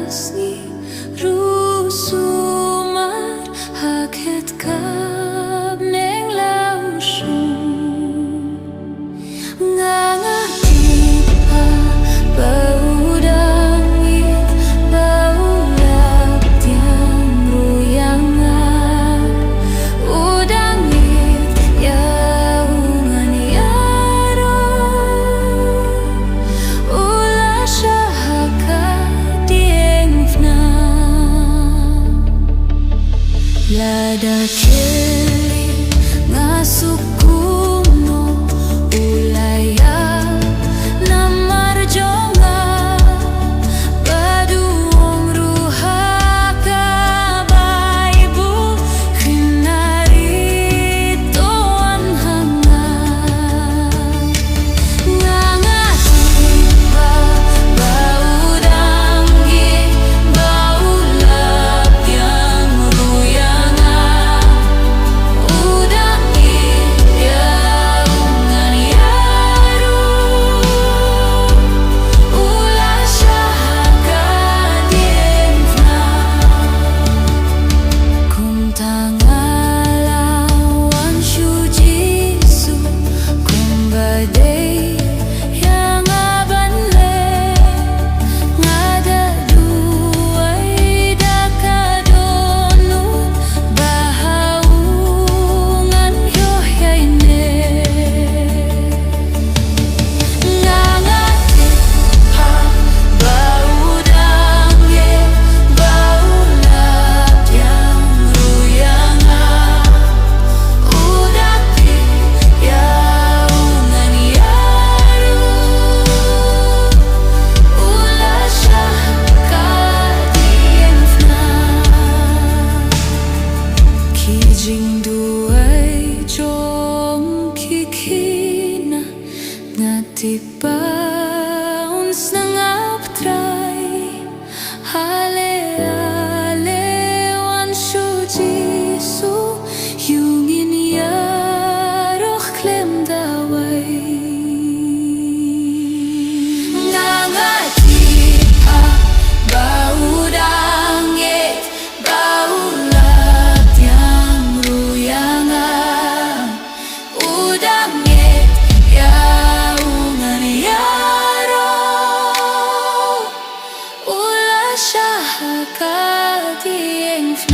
asni rusumar haket kab neng lausun ngangatipa bau dangit bau laptiang ruyangan udangit yaungan yaro ulah syahaka diengfna lada keli ngasuk kuno ulaya namar jonga baduong ruhaka baibu kinari toan hanga ngangatipa bau danggit bau laptiang ruyangan udangit yaungan yaru ulah syahaka diengfna kuntangalawan syujisu kumbadai yang abanle ngada duai dakadonut bahaungan yohyaine ngangatipa bau danggit bau laptiang ruyangan udangit yaungan yaru ulah syahaka diengfna kijing duai jong kikina ngatipa uns nangap trai hale ale wan syujisu yungin yaroh klem dawai ngangatipa bau dangit bau laptiang ruyangan udangit yaungan yaro ulah syahaka diengfna